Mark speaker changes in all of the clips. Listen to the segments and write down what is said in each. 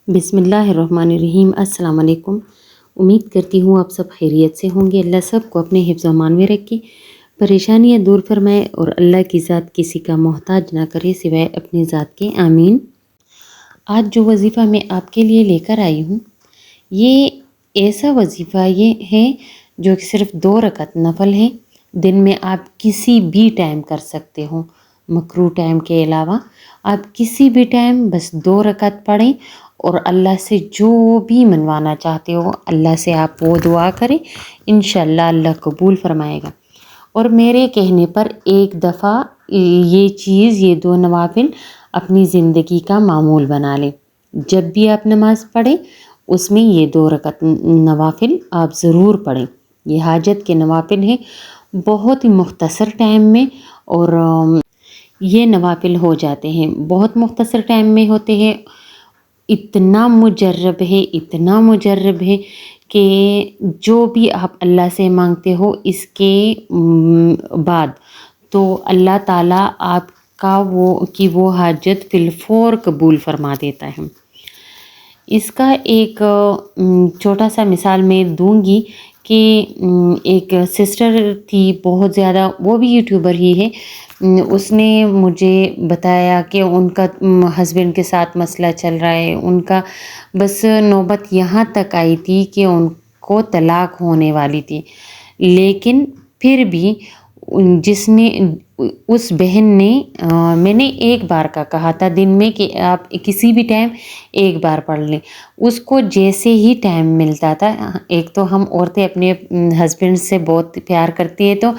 Speaker 1: بسم اللہ الرحمن الرحیم۔ السلام علیکم۔ امید کرتی ہوں آپ سب خیریت سے ہوں گے۔ اللہ سب کو اپنے حفظ و امان میں رکھے، پریشانیاں دور فرمائے اور اللہ کی ذات کسی کا محتاج نہ کرے سوائے اپنی ذات کے، آمین۔ آج جو وظیفہ میں آپ کے لیے لے کر آئی ہوں، یہ ایسا وظیفہ یہ ہے جو کہ صرف 2 رکعت نفل ہے۔ دن میں آپ کسی بھی ٹائم کر سکتے ہو، مکروہ ٹائم کے علاوہ آپ کسی بھی ٹائم بس 2 رکعت پڑھیں اور اللہ سے جو بھی منوانا چاہتے ہو اللہ سے آپ وہ دعا کریں، انشاءاللہ اللہ قبول فرمائے گا۔ اور میرے کہنے پر ایک دفعہ یہ 2 نوافل اپنی زندگی کا معمول بنا لیں۔ جب بھی آپ نماز پڑھیں اس میں یہ 2 رکعت نوافل آپ ضرور پڑھیں۔ یہ حاجت کے نوافل ہیں، بہت ہی مختصر ٹائم میں، اور یہ نوافل ہو جاتے ہیں، بہت مختصر ٹائم میں ہوتے ہیں۔ اتنا مجرب ہے کہ جو بھی آپ اللہ سے مانگتے ہو اس کے بعد تو اللہ تعالیٰ آپ کا وہ حاجت فی الفور قبول فرما دیتا ہے۔ اس کا ایک چھوٹا سا مثال میں دوں گی کہ ایک سسٹر تھی، بہت زیادہ، وہ بھی یوٹیوبر ہی ہے۔ اس نے مجھے بتایا کہ ان کا ہسبینڈ کے ساتھ مسئلہ چل رہا ہے، ان کا بس نوبت یہاں تک آئی تھی کہ ان کو طلاق ہونے والی تھی، لیکن پھر بھی اس بہن نے، میں نے ایک بار کا کہا تھا دن میں کہ آپ کسی بھی ٹائم ایک بار پڑھ لیں، اس کو جیسے ہی ٹائم ملتا تھا، ایک تو ہم عورتیں اپنے ہسبینڈ سے بہت پیار کرتی ہے تو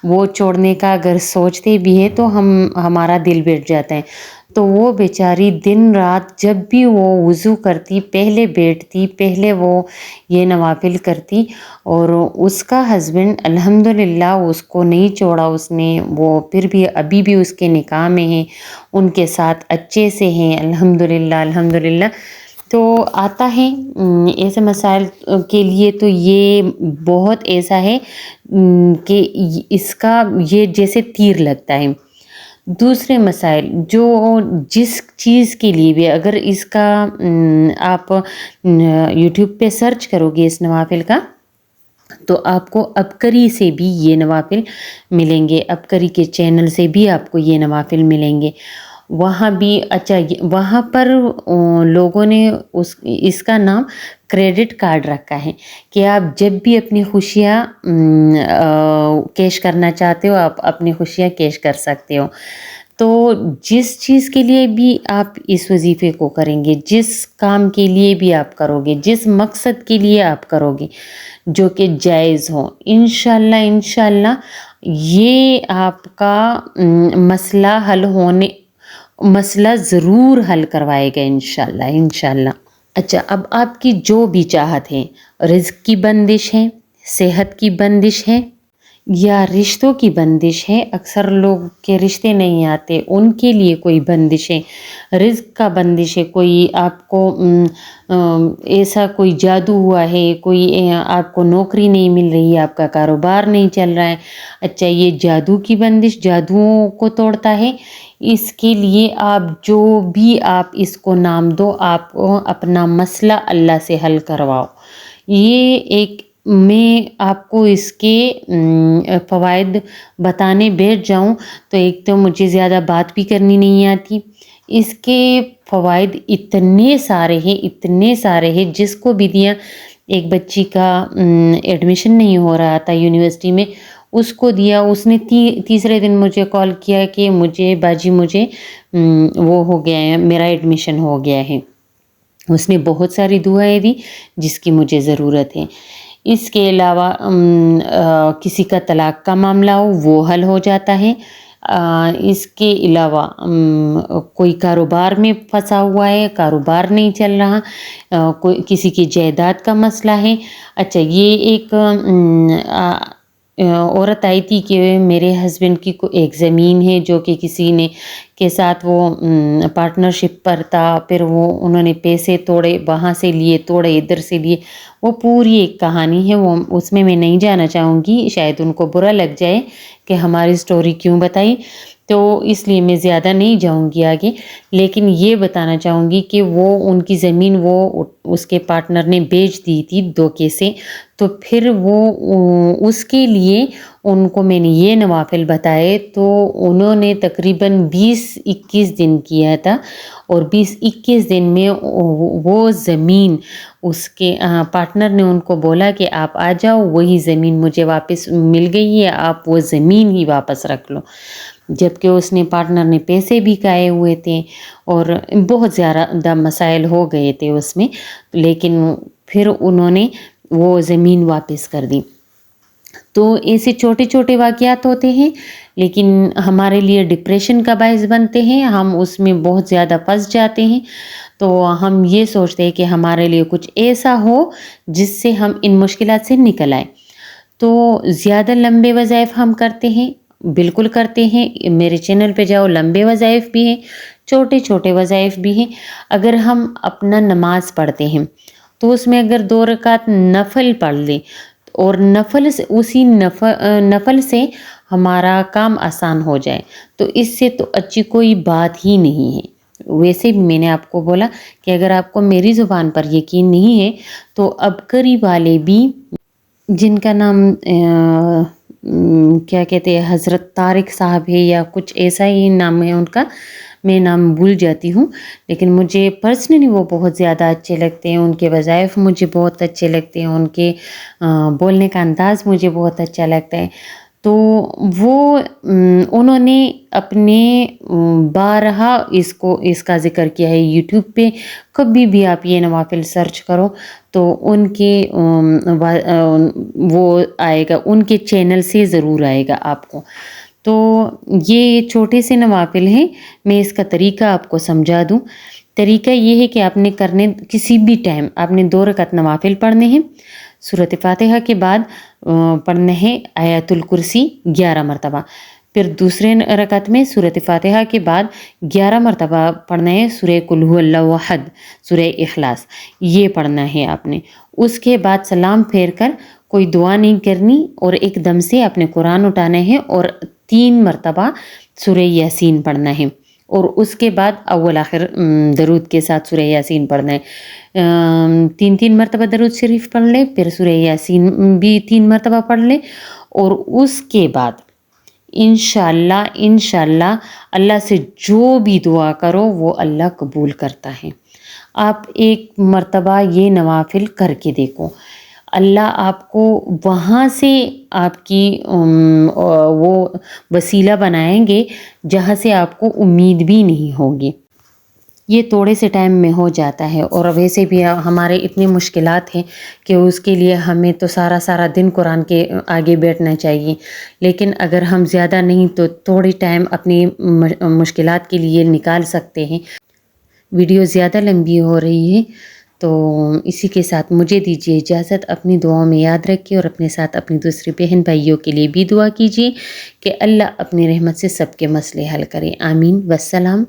Speaker 1: وہ چھوڑنے کا اگر سوچتے بھی ہے تو ہمارا دل بیٹھ جاتا ہے، تو وہ بیچاری دن رات جب بھی وہ وضو کرتی پہلے بیٹھتی، پہلے وہ یہ نوافل کرتی، اور اس کا ہسبینڈ الحمدللہ اس کو نہیں چھوڑا، اس نے وہ پھر بھی ابھی بھی اس کے نکاح میں ہیں، ان کے ساتھ اچھے سے ہیں، الحمدللہ۔ تو آتا ہے ایسے مسائل کے لیے تو یہ بہت ایسا ہے کہ اس کا یہ جیسے تیر لگتا ہے۔ دوسرے مسائل جو جس چیز کے لیے بھی، اگر اس کا آپ یوٹیوب پہ سرچ کرو گے اس نوافل کا تو آپ کو ابکری سے بھی یہ نوافل ملیں گے، ابکری کے چینل سے بھی آپ کو یہ نوافل ملیں گے۔ وہاں بھی وہاں پر لوگوں نے اس کا نام کریڈٹ کارڈ رکھا ہے کہ آپ جب بھی اپنی خوشیاں کیش کرنا چاہتے ہو آپ اپنی خوشیاں کیش کر سکتے ہو۔ تو جس چیز کے لیے بھی آپ اس وظیفے کو کریں گے، جس کام کے لیے بھی آپ کرو گے، جس مقصد کے لیے آپ کرو گے جو کہ جائز ہو، انشاءاللہ یہ آپ کا مسئلہ ضرور حل کروائے گا، انشاءاللہ۔ اچھا، اب آپ کی جو بھی چاہت ہے، رزق کی بندش ہے، صحت کی بندش ہے یا رشتوں کی بندش ہے، اکثر لوگ کے رشتے نہیں آتے، ان کے لیے کوئی بندش ہے، رزق کا بندش ہے، کوئی آپ کو ایسا کوئی جادو ہوا ہے، کوئی آپ کو نوکری نہیں مل رہی ہے، آپ کا کاروبار نہیں چل رہا ہے، اچھا یہ جادو کی بندش جادوؤں کو توڑتا ہے، اس کے لیے آپ جو بھی آپ اس کو نام دو، آپ اپنا مسئلہ اللہ سے حل کرواؤ۔ یہ میں آپ کو اس کے فوائد بتانے بیٹھ جاؤں تو ایک تو مجھے زیادہ بات بھی کرنی نہیں آتی، اس کے فوائد اتنے سارے ہیں، جس کو بھی دیا، ایک بچی کا ایڈمیشن نہیں ہو رہا تھا یونیورسٹی میں، اس کو دیا، اس نے تیسرے دن مجھے کال کیا کہ باجی مجھے وہ ہو گیا ہے، میرا ایڈمیشن ہو گیا ہے۔ اس نے بہت ساری دعائیں دی جس کی مجھے ضرورت ہے۔ اس کے علاوہ کسی کا طلاق کا معاملہ ہو وہ حل ہو جاتا ہے۔ اس کے علاوہ کوئی کاروبار میں پھنسا ہوا ہے، کاروبار نہیں چل رہا، کسی کی جائیداد کا مسئلہ ہے، اچھا یہ ایک عورت آئی تھی کہ میرے ہسبینڈ کی ایک زمین ہے جو کہ کسی نے کے ساتھ وہ پارٹنرشپ پر تھا، پھر انہوں نے پیسے توڑے، وہاں سے لیے، توڑے ادھر سے لیے، وہ پوری ایک کہانی ہے، وہ اس میں نہیں جانا چاہوں گی، شاید ان کو برا لگ جائے کہ ہماری سٹوری کیوں بتائی، تو اس لیے میں زیادہ نہیں جاؤں گی آگے، لیکن یہ بتانا چاہوں گی کہ وہ ان کی زمین وہ اس کے پارٹنر نے بیچ دی تھی دھوکے سے، تو پھر وہ اس کے لیے ان کو میں نے یہ نوافل بتائے، تو انہوں نے تقریباً 20-21 دن کیا تھا، اور 20-21 دن میں وہ زمین اس کے پارٹنر نے ان کو بولا کہ آپ آ جاؤ، وہی زمین مجھے واپس مل گئی ہے، آپ وہ زمین ہی واپس رکھ لو، جبکہ اس نے پارٹنر نے پیسے بھی کھائے ہوئے تھے اور بہت زیادہ مسائل ہو گئے تھے اس میں، لیکن پھر انہوں نے وہ زمین واپس کر دی۔ تو ایسے چھوٹے چھوٹے واقعات ہوتے ہیں، لیکن ہمارے لیے ڈپریشن کا باعث بنتے ہیں، ہم اس میں بہت زیادہ پھنس جاتے ہیں، تو ہم یہ سوچتے ہیں کہ ہمارے لیے کچھ ایسا ہو جس سے ہم ان مشکلات سے نکل آئیں۔ تو زیادہ لمبے وظائف ہم کرتے ہیں، بالکل کرتے ہیں، میرے چینل پہ جاؤ، لمبے وظائف بھی ہیں، چھوٹے چھوٹے وظائف بھی ہیں۔ اگر ہم اپنا نماز پڑھتے ہیں تو اس میں اگر 2 رکعت نفل پڑھ لیں، اور نفل سے اسی نفل سے ہمارا کام آسان ہو جائے، تو اس سے تو اچھی کوئی بات ہی نہیں ہے۔ ویسے بھی میں نے آپ کو بولا کہ اگر آپ کو میری زبان پر یقین نہیں ہے تو عبقری والے بھی، جن کا نام کیا کہتے ہیں، حضرت طارق صاحب ہے یا کچھ ایسا ہی نام ہے ان کا، میں نام بھول جاتی ہوں، لیکن مجھے پرسنلی وہ بہت زیادہ اچھے لگتے ہیں، ان کے وظائف مجھے بہت اچھے لگتے ہیں، ان کے بولنے کا انداز مجھے بہت اچھا لگتا ہے۔ تو وہ انہوں نے اپنے بارہا اس کا ذکر کیا ہے یوٹیوب پہ، کبھی بھی آپ یہ نوافل سرچ کرو تو ان کے وہ آئے گا، ان کے چینل سے ضرور آئے گا آپ کو۔ تو یہ چھوٹے سے نوافل ہیں، میں اس کا طریقہ آپ کو سمجھا دوں۔ طریقہ یہ ہے کہ آپ نے کرنے کسی بھی ٹائم آپ نے 2 رکعت نوافل پڑھنے ہیں، سورۃ فاتحہ کے بعد پڑھنا ہے آیت الکرسی 11 مرتبہ، پھر دوسرے رکعت میں سورۃ فاتحہ کے بعد 11 مرتبہ پڑھنا ہے سورہ قل ھو اللہ احد، سورہ اخلاص، یہ پڑھنا ہے آپ نے۔ اس کے بعد سلام پھیر کر کوئی دعا نہیں کرنی، اور ایک دم سے اپنے قرآن اٹھانا ہے اور 3 مرتبہ سورہ یاسین پڑھنا ہے، اور اس کے بعد اول آخر درود کے ساتھ سورہ یاسین پڑھنا ہے۔ 3 مرتبہ درود شریف پڑھ لے، پھر سورہ یاسین بھی 3 مرتبہ پڑھ لے، اور اس کے بعد انشاءاللہ اللہ سے جو بھی دعا کرو وہ اللہ قبول کرتا ہے۔ آپ ایک مرتبہ یہ نوافل کر کے دیکھو، اللہ آپ کو وہاں سے آپ کی وہ وسیلہ بنائیں گے جہاں سے آپ کو امید بھی نہیں ہوگی۔ یہ تھوڑے سے ٹائم میں ہو جاتا ہے، اور ویسے بھی ہمارے اتنی مشکلات ہیں کہ اس کے لیے ہمیں تو سارا دن قرآن کے آگے بیٹھنا چاہیے، لیکن اگر ہم زیادہ نہیں تو تھوڑی ٹائم اپنی مشکلات کے لیے نکال سکتے ہیں۔ ویڈیو زیادہ لمبی ہو رہی ہے، تو اسی کے ساتھ مجھے دیجیے اجازت، اپنی دعاؤں میں یاد رکھیے، اور اپنے ساتھ اپنی دوسری بہن بھائیوں کے لیے بھی دعا کیجیے کہ اللہ اپنی رحمت سے سب کے مسئلے حل کرے۔ آمین، والسلام۔